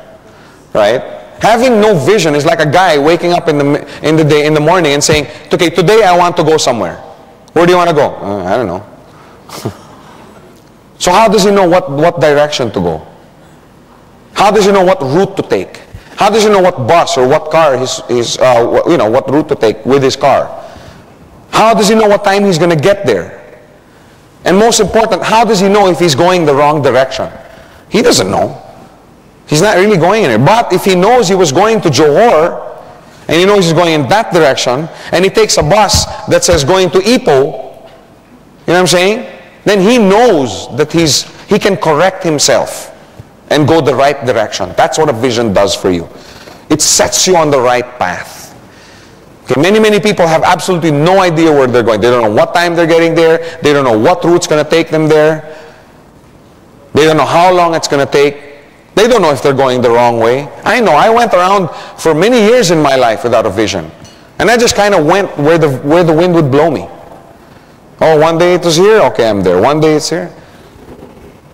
right? Having no vision is like a guy waking up in the morning and saying, okay, today I want to go somewhere. Where do you want to go? I don't know. So how does he know what direction to go? How does he know what route to take? How does he know what bus or what car what route to take with his car? How does he know what time he's going to get there? And most important, how does he know if he's going the wrong direction? He doesn't know. He's not really going in it. But if he knows he was going to Johor, and he knows he's going in that direction, and he takes a bus that says going to Ipoh, you know what I'm saying? Then he knows that he can correct himself and go the right direction. That's what a vision does for you. It sets you on the right path. Okay, many people have absolutely no idea where they're going. They don't know what time they're getting there. They don't know what route's going to take them there. They don't know how long it's going to take. They don't know if they're going the wrong way. I know. I went around for many years in my life without a vision. And I just kind of went where the wind would blow me. Oh, one day it was here. Okay, I'm there. One day it's here.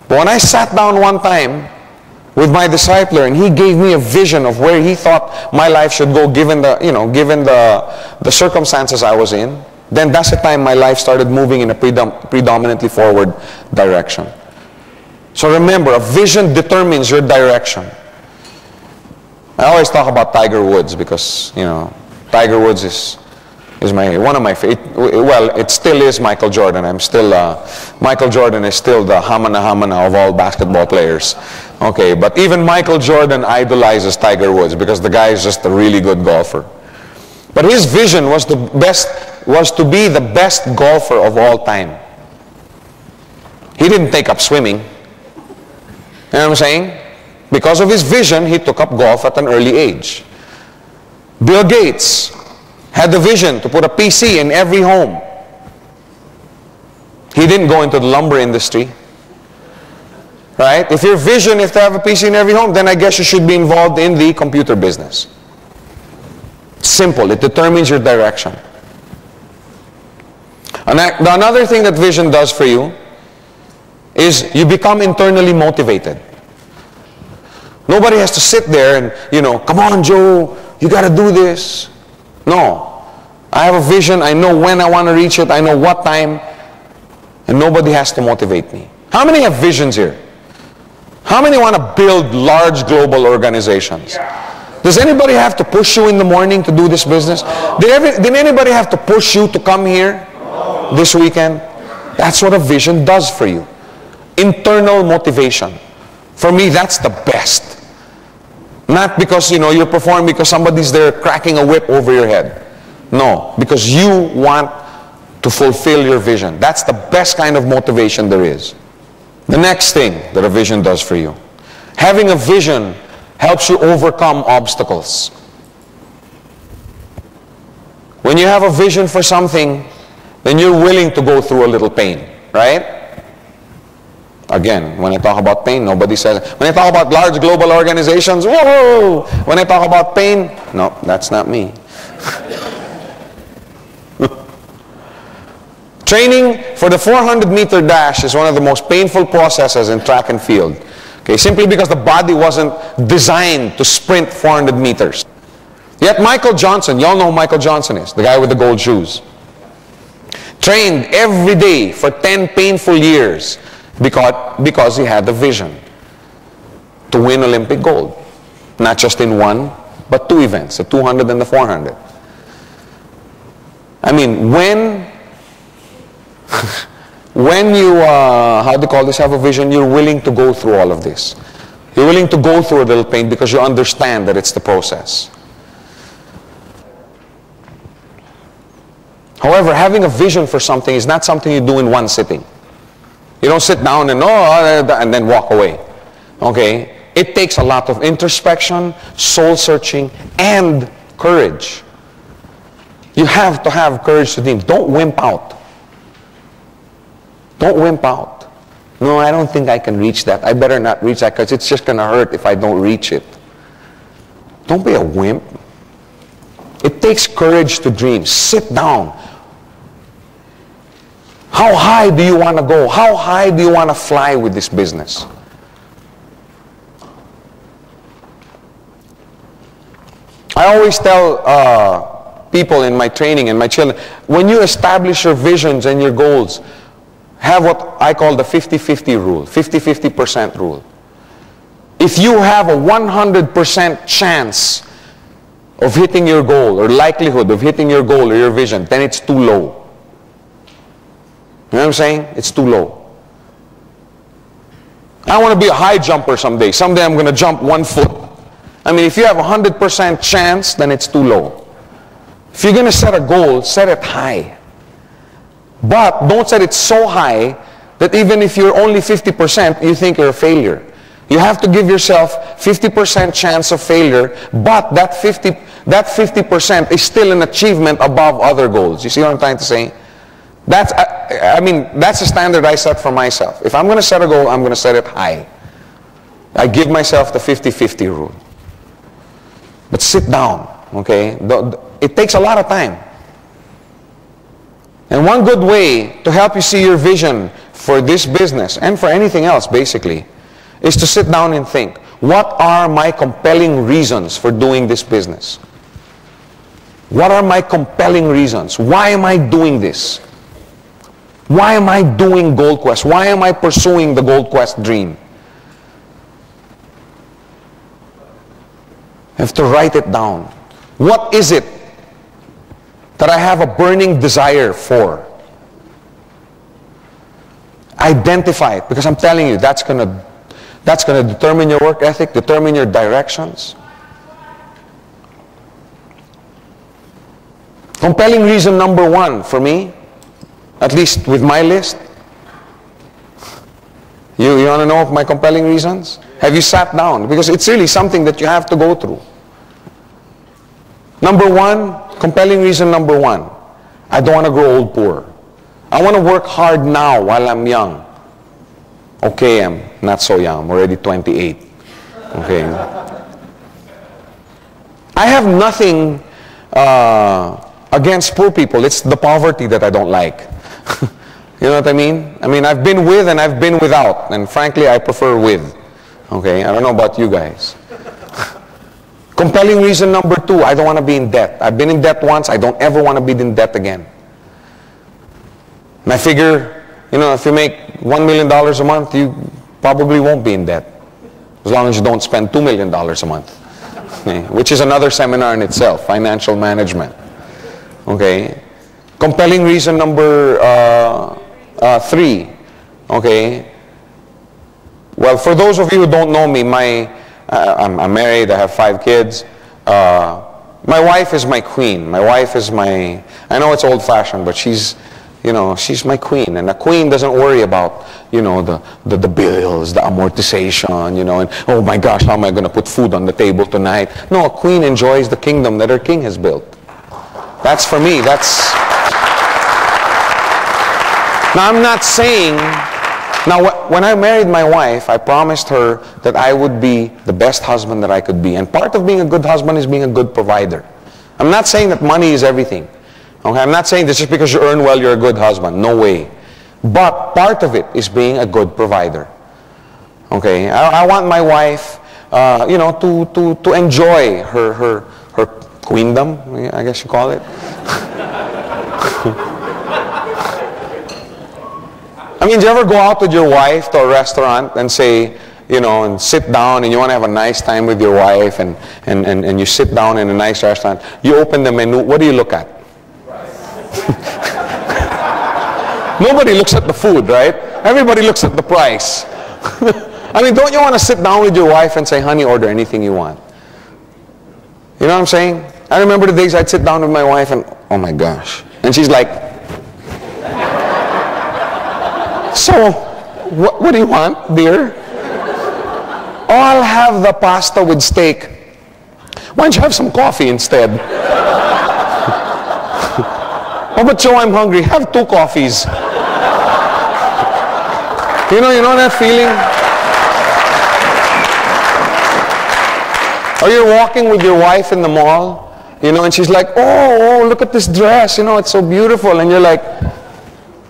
But when I sat down one time with my discipler, and he gave me a vision of where he thought my life should go given the circumstances I was in, then that's the time my life started moving in a predominantly forward direction. So remember, a vision determines your direction. I always talk about Tiger Woods because, Tiger Woods is one of my favorite. Well, it still is Michael Jordan. Michael Jordan is still the hamana of all basketball players. Okay, but even Michael Jordan idolizes Tiger Woods because the guy is just a really good golfer. But his vision was to be the best golfer of all time. He didn't take up swimming. You know what I'm saying? Because of his vision, he took up golf at an early age. Bill Gates had the vision to put a PC in every home. He didn't go into the lumber industry. Right? If your vision is to have a PC in every home, then I guess you should be involved in the computer business. Simple. It determines your direction. And another thing that vision does for you is you become internally motivated. Nobody has to sit there and, come on, Joe, you got to do this. No. I have a vision. I know when I want to reach it. I know what time. And nobody has to motivate me. How many have visions here? How many want to build large global organizations? Does anybody have to push you in the morning to do this business? Did anybody have to push you to come here this weekend? That's what a vision does for you. Internal motivation. For me, that's the best. Not because, you're performing because somebody's there cracking a whip over your head. No, because you want to fulfill your vision. That's the best kind of motivation there is. The next thing that a vision does for you. Having a vision helps you overcome obstacles. When you have a vision for something, then you're willing to go through a little pain, right? Again, when I talk about pain, nobody says, when I talk about large global organizations, whoa! When I talk about pain, no, that's not me. Training for the 400-meter dash is one of the most painful processes in track and field. Okay, simply because the body wasn't designed to sprint 400 meters. Yet Michael Johnson, y'all know who Michael Johnson is, the guy with the gold shoes, trained every day for 10 painful years because he had the vision to win Olympic gold. Not just in one, but two events, the 200 and the 400. I mean, when you, how do you call this, have a vision, you're willing to go through all of this. You're willing to go through a little pain because you understand that it's the process. However, having a vision for something is not something you do in one sitting. You don't sit down and then walk away. Okay? It takes a lot of introspection, soul searching, and courage. You have to have courage to think. Don't wimp out. Don't wimp out. No, I don't think I can reach that. I better not reach that because it's just going to hurt if I don't reach it. Don't be a wimp. It takes courage to dream. Sit down. How high do you want to go? How high do you want to fly with this business? I always tell people in my training and my children, when you establish your visions and your goals, have what I call the 50-50 rule, 50-50% rule. If you have a 100% chance of hitting your goal or likelihood of hitting your goal or your vision, then it's too low. You know what I'm saying? It's too low. I want to be a high jumper someday. Someday I'm going to jump 1 foot. I mean, if you have a 100% chance, then it's too low. If you're going to set a goal, set it high. But don't set it so high that even if you're only 50%, you think you're a failure. You have to give yourself 50% chance of failure, but that 50% is still an achievement above other goals. You see what I'm trying to say? That's the standard I set for myself. If I'm going to set a goal, I'm going to set it high. I give myself the 50-50 rule. But sit down, okay? It takes a lot of time. And one good way to help you see your vision for this business, and for anything else basically, is to sit down and think, what are my compelling reasons for doing this business? What are my compelling reasons? Why am I doing this? Why am I doing Gold Quest? Why am I pursuing the Gold Quest dream? I have to write it down. What is it that I have a burning desire for? Identify it, because I'm telling you, that's gonna determine your work ethic, determine your directions. Compelling reason number 1 for me, at least with my list. You want to know my compelling reasons? Have you sat down? Because it's really something that you have to go through. Number 1, compelling reason number 1, I don't want to grow old poor. I want to work hard now while I'm young. Okay, I'm not so young. I'm already 28. Okay. I have nothing against poor people. It's the poverty that I don't like. You know what I mean? I mean, I've been with and I've been without. And frankly, I prefer with. Okay, I don't know about you guys. Compelling reason number 2, I don't want to be in debt. I've been in debt once. I don't ever want to be in debt again. And I figure, you know, if you make $1 million a month, you probably won't be in debt. As long as you don't spend $2 million a month. Okay? Which is another seminar in itself, financial management. Okay? Compelling reason number 3. Okay? Well, for those of you who don't know me, I'm married, I have 5 kids. My wife is my queen. My wife is my, I know it's old-fashioned, but she's, you know, she's my queen. And a queen doesn't worry about, you know, the bills, the amortization, you know, and oh my gosh, how am I going to put food on the table tonight? No, a queen enjoys the kingdom that her king has built. That's for me. That's... Now, I'm not saying... Now, when I married my wife, I promised her that I would be the best husband that I could be. And part of being a good husband is being a good provider. I'm not saying that money is everything. Okay? I'm not saying that just because you earn well, you're a good husband. No way. But part of it is being a good provider. Okay? I want my wife, you know, to enjoy her queendom, I guess you call it. I mean, do you ever go out with your wife to a restaurant and say, you know, and sit down and you want to have a nice time with your wife and you sit down in a nice restaurant, you open the menu, what do you look at? Nobody looks at the food, right? Everybody looks at the price. I mean, don't you want to sit down with your wife and say, honey, order anything you want? You know what I'm saying? I remember the days I'd sit down with my wife and, oh my gosh. And she's like, so, what do you want, dear? Oh, I'll have the pasta with steak. Why don't you have some coffee instead? Oh, but Joe, I'm hungry. Have 2 coffees. You know that feeling? Or you're walking with your wife in the mall, you know, and she's like, oh, look at this dress. You know, it's so beautiful. And you're like,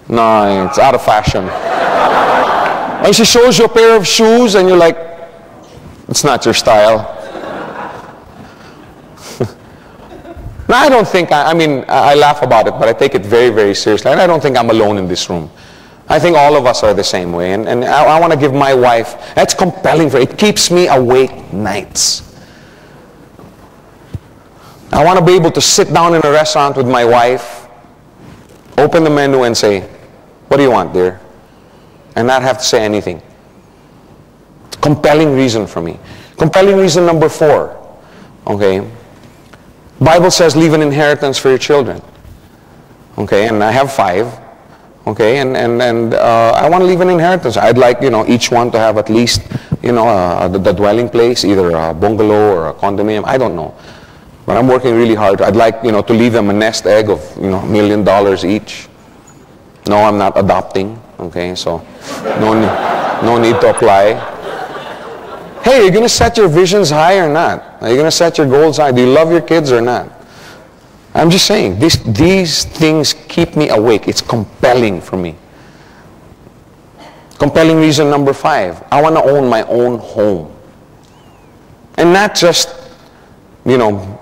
no, it's out of fashion. And she shows you a pair of shoes and you're like, it's not your style. Now, I don't think, I mean, I laugh about it, but I take it very, very seriously. And I don't think I'm alone in this room. I think all of us are the same way. And I want to give my wife, that's compelling for her. It keeps me awake nights. I want to be able to sit down in a restaurant with my wife, open the menu and say, what do you want, dear? And not have to say anything. Compelling reason for me. Compelling reason number 4. Okay. Bible says leave an inheritance for your children. Okay, and I have 5. Okay, and I want to leave an inheritance. I'd like, you know, each one to have at least, you know, the dwelling place, either a bungalow or a condominium. I don't know. But I'm working really hard. I'd like, you know, to leave them a nest egg of, you know, $1 million each. No, I'm not adopting. Okay, so no need to apply. Hey, are you going to set your visions high or not? Are you going to set your goals high? Do you love your kids or not? I'm just saying, these things keep me awake. It's compelling for me. Compelling reason number 5. I want to own my own home. And not just, you know,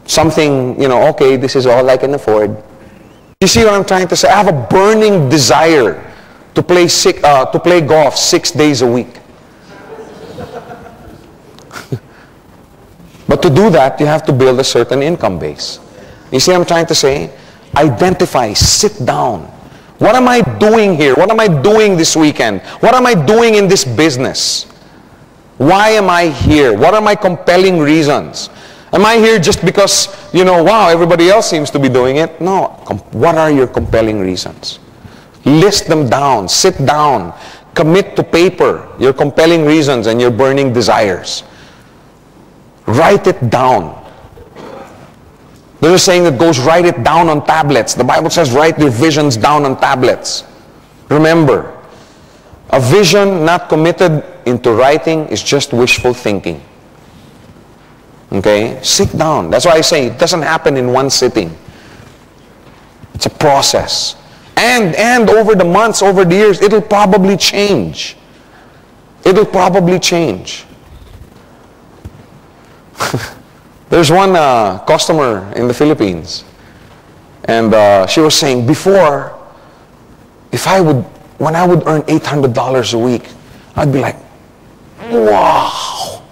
something, you know, okay, this is all I can afford. You see what I'm trying to say? I have a burning desire to play golf 6 days a week. But to do that, you have to build a certain income base. You see what I'm trying to say? Identify, sit down. What am I doing here? What am I doing this weekend? What am I doing in this business? Why am I here? What are my compelling reasons? Am I here just because, you know, wow, everybody else seems to be doing it? No. What are your compelling reasons? List them down. Sit down. Commit to paper your compelling reasons and your burning desires. Write it down. There's a saying that goes, write it down on tablets. The Bible says write your visions down on tablets. Remember, a vision not committed into writing is just wishful thinking. Okay? Sit down. That's why I say it doesn't happen in one sitting. It's a process. And over the months, over the years, it'll probably change. It'll probably change. There's one customer in the Philippines, and she was saying, before, when I would earn $800 a week, I'd be like, wow,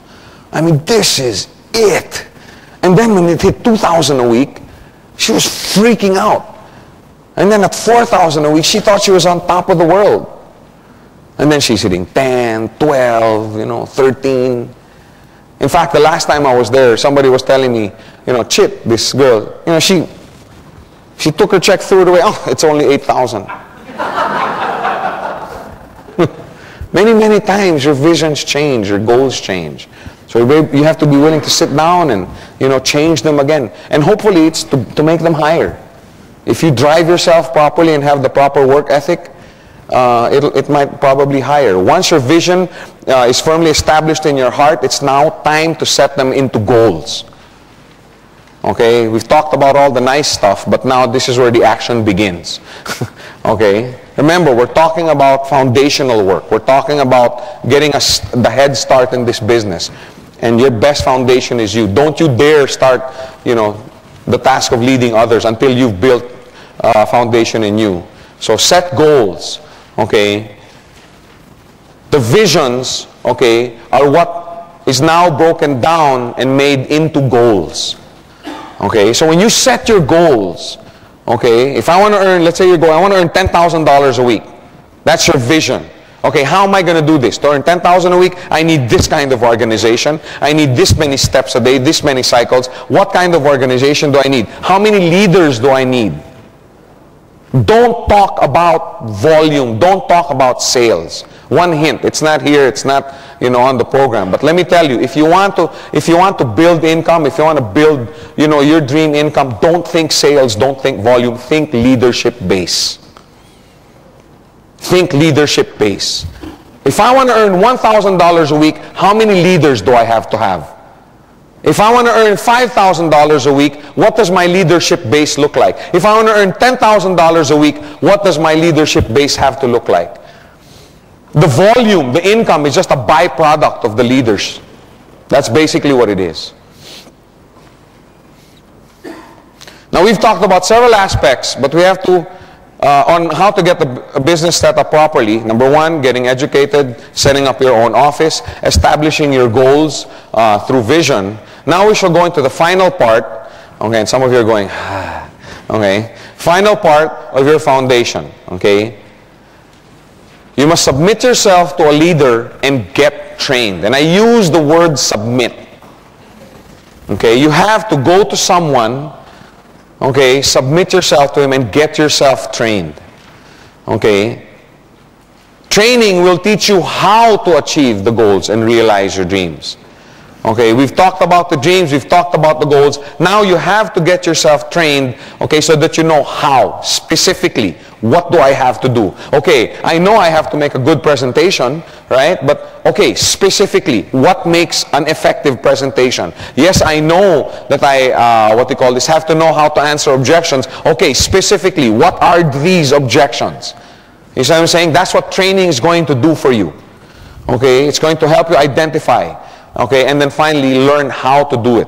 I mean, this is it. And then when it hit $2,000 a week, she was freaking out. And then at $4,000 a week, she thought she was on top of the world. And then she's hitting 10, 12, 13. In fact, the last time I was there, somebody was telling me, Chip, this girl, she took her check, threw it away. Oh, it's only 8,000. Many, many times your visions change, your goals change. So you have to be willing to sit down and, change them again. And hopefully it's to make them higher. If you drive yourself properly and have the proper work ethic, it might probably higher. Once your vision is firmly established in your heart, it's now time to set them into goals. Okay, we've talked about all the nice stuff, but now this is where the action begins. Okay, remember, we're talking about foundational work. We're talking about getting the head start in this business. And your best foundation is you. Don't you dare start, the task of leading others until you've built a foundation in you. So set goals. Okay, the visions, okay, are what is now broken down and made into goals. Okay, so when you set your goals, okay, if I want to earn, let's say you go, I want to earn $10,000 a week. That's your vision. Okay, how am I going to do this? To earn $10,000 a week, I need this kind of organization. I need this many steps a day, this many cycles. What kind of organization do I need? How many leaders do I need? Don't talk about volume. Don't talk about sales. One hint. It's not here. It's not, on the program. But let me tell you, if you want to build income, if you want to build, your dream income, don't think sales. Don't think volume. Think leadership base. Think leadership base. If I want to earn $1,000 a week, how many leaders do I have to have? If I want to earn $5,000 a week, what does my leadership base look like? If I want to earn $10,000 a week, what does my leadership base have to look like? The volume, the income is just a byproduct of the leaders. That's basically what it is. Now we've talked about several aspects, but we have to, on how to get the business set up properly. Number one, getting educated, setting up your own office, establishing your goals through vision. Now we shall go into the final part. Okay, and some of you are going, okay. Final part of your foundation, okay. You must submit yourself to a leader and get trained. And I use the word submit. Okay, you have to go to someone, okay, submit yourself to him and get yourself trained. Okay. Training will teach you how to achieve the goals and realize your dreams. Okay, we've talked about the dreams, we've talked about the goals. Now you have to get yourself trained, okay, so that you know how, specifically, what do I have to do? Okay, I know I have to make a good presentation, right? But, okay, specifically, what makes an effective presentation? Yes, I know that I, have to know how to answer objections. Okay, specifically, what are these objections? You see what I'm saying? That's what training is going to do for you. Okay, it's going to help you identify. Okay, and then finally learn how to do it.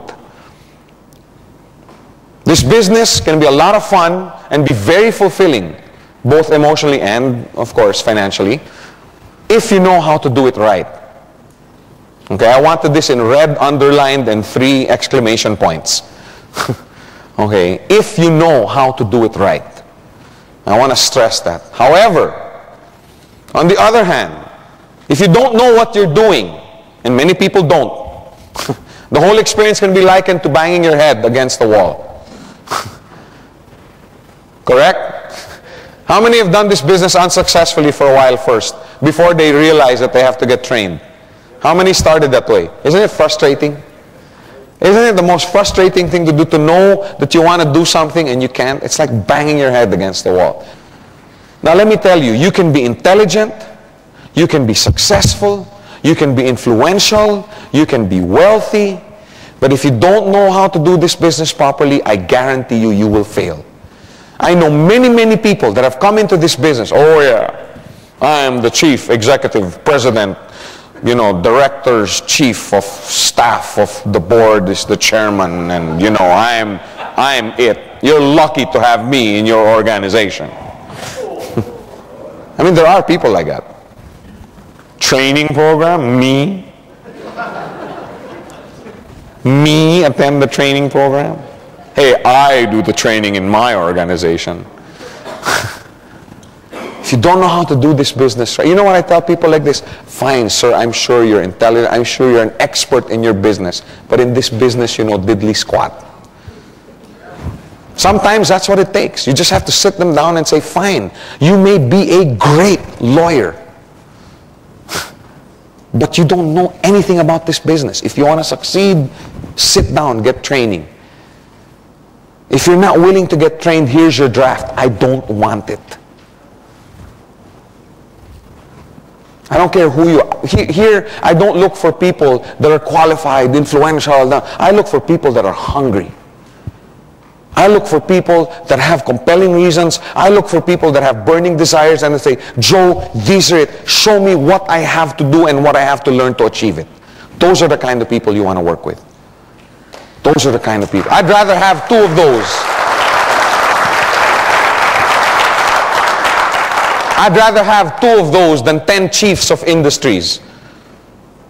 This business can be a lot of fun and be very fulfilling, both emotionally and, of course, financially, if you know how to do it right. Okay, I wanted this in red, underlined, and 3 exclamation points. Okay, if you know how to do it right. I want to stress that. However, on the other hand, if you don't know what you're doing, and many people don't, the whole experience can be likened to banging your head against the wall. Correct? How many have done this business unsuccessfully for a while first, before they realize that they have to get trained? How many started that way? Isn't it frustrating? Isn't it the most frustrating thing to do, to know that you want to do something and you can't? It's like banging your head against the wall. Now let me tell you, you can be intelligent, you can be successful, you can be influential, you can be wealthy, but if you don't know how to do this business properly, I guarantee you, you will fail. I know many, many people that have come into this business. Oh yeah, I am the chief executive president, director's chief of staff of the board is the chairman, and I am it. You're lucky to have me in your organization. I mean, there are people like that. Training program, me. Me attend the training program. Hey, I do the training in my organization. If you don't know how to do this business, you know what I tell people like this? Fine, sir, I'm sure you're intelligent. I'm sure you're an expert in your business. But in this business, you know diddly squat. Sometimes that's what it takes. You just have to sit them down and say, fine, you may be a great lawyer, but you don't know anything about this business. If you want to succeed, sit down, get training. If you're not willing to get trained, here's your draft. I don't want it. I don't care who you are. Here, I don't look for people that are qualified, influential. I look for people that are hungry. I look for people that have compelling reasons. I look for people that have burning desires and they say, Joe, these are it. Show me what I have to do and what I have to learn to achieve it. Those are the kind of people you want to work with. Those are the kind of people. I'd rather have 2 of those. I'd rather have 2 of those than 10 chiefs of industries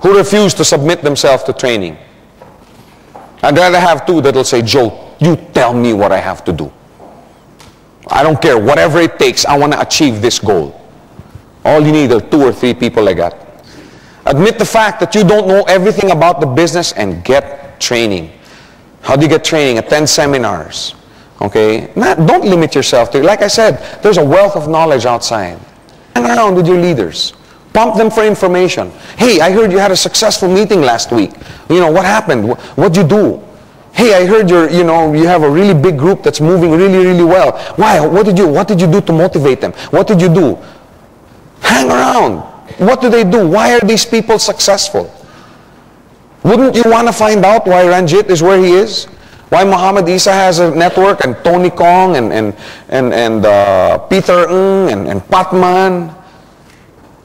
who refuse to submit themselves to training. I'd rather have 2 that'll say, Joe, you tell me what I have to do. I don't care, whatever it takes, I want to achieve this goal. All you need are 2 or 3 people like that. Admit the fact that you don't know everything about the business and get training. How do you get training? Attend seminars. Okay? Don't limit yourself to, like I said, there's a wealth of knowledge outside. Hang around with your leaders. Pump them for information. Hey, I heard you had a successful meeting last week. What happened? What'd you do? Hey, I heard you have a really big group that's moving really, really well. Why? What did you do to motivate them? What did you do? Hang around. What do they do? Why are these people successful? Wouldn't you want to find out why Ranjit is where he is? Why Muhammad Isa has a network, and Tony Kong and Peter Ng and Patman?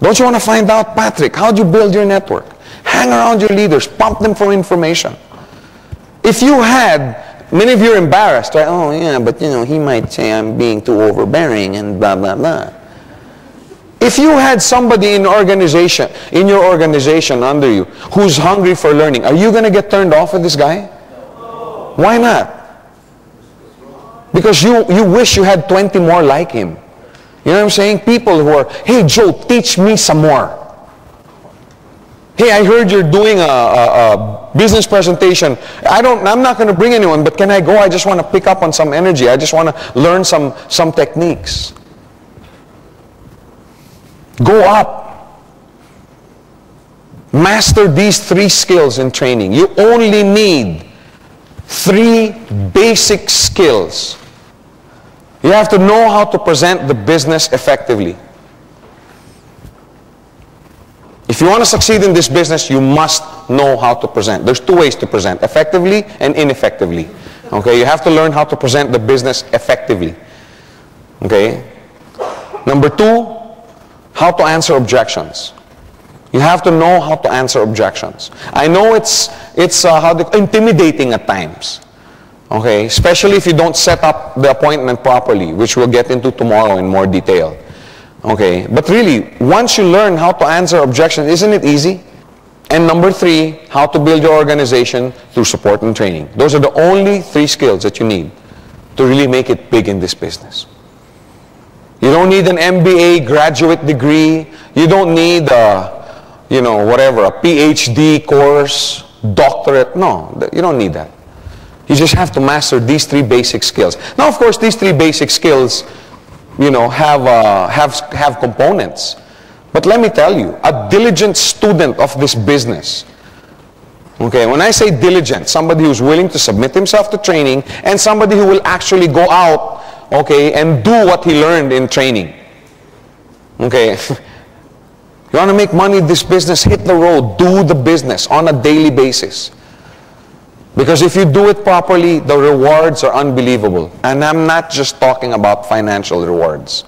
Don't you want to find out, Patrick? How'd you build your network? Hang around your leaders. Pump them for information. If you had, many of you are embarrassed, right? Oh yeah, but he might say I'm being too overbearing and blah, blah, blah. If you had somebody in your organization under you who's hungry for learning, are you going to get turned off with this guy? Why not? Because you wish you had 20 more like him. You know what I'm saying? People who are, hey Joe, teach me some more. Hey, I heard you're doing a business presentation. I'm not going to bring anyone, but can I go? I just want to pick up on some energy. I just want to learn some techniques. Go up. Master these 3 skills in training. You only need 3 basic skills. You have to know how to present the business effectively. If you want to succeed in this business, you must know how to present. There's 2 ways to present, effectively and ineffectively. Okay, you have to learn how to present the business effectively. Okay? Number 2, how to answer objections. You have to know how to answer objections. I know it's intimidating at times. Okay, especially if you don't set up the appointment properly, which we'll get into tomorrow in more detail. Okay, but really, once you learn how to answer objections, isn't it easy? And number 3, how to build your organization through support and training. Those are the only 3 skills that you need to really make it big in this business. You don't need an MBA graduate degree. You don't need a PhD course, doctorate. No, you don't need that. You just have to master these 3 basic skills. Now, of course, these 3 basic skills, have components. But let me tell you, a diligent student of this business Okay, when I say diligent, somebody who's willing to submit himself to training and somebody who will actually go out, okay, and do what he learned in training. Okay, you want to make money in this business, hit the road, do the business on a daily basis. Because if you do it properly, the rewards are unbelievable. And I'm not just talking about financial rewards.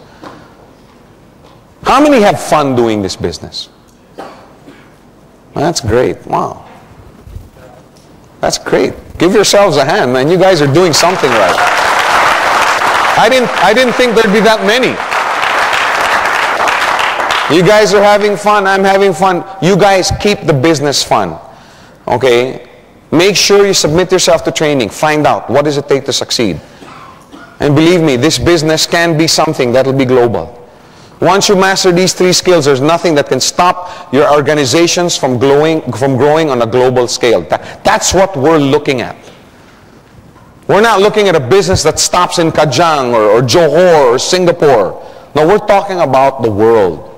How many have fun doing this business? That's great. Wow. That's great. Give yourselves a hand, man. You guys are doing something right. I didn't think there'd be that many. You guys are having fun. I'm having fun. You guys keep the business fun. Okay? Make sure you submit yourself to training. Find out what does it take to succeed. And believe me, this business can be something that will be global. Once you master these 3 skills, there's nothing that can stop your organizations from growing on a global scale. That's what we're looking at. We're not looking at a business that stops in Kajang or Johor or Singapore. No, we're talking about the world.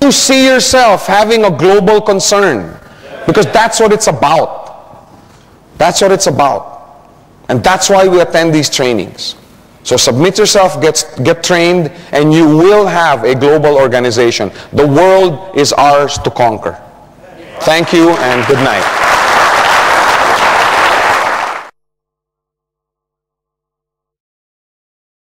You see yourself having a global concern because that's what it's about. That's what it's about. And that's why we attend these trainings. So submit yourself, get trained, and you will have a global organization. The world is ours to conquer. Thank you and good night.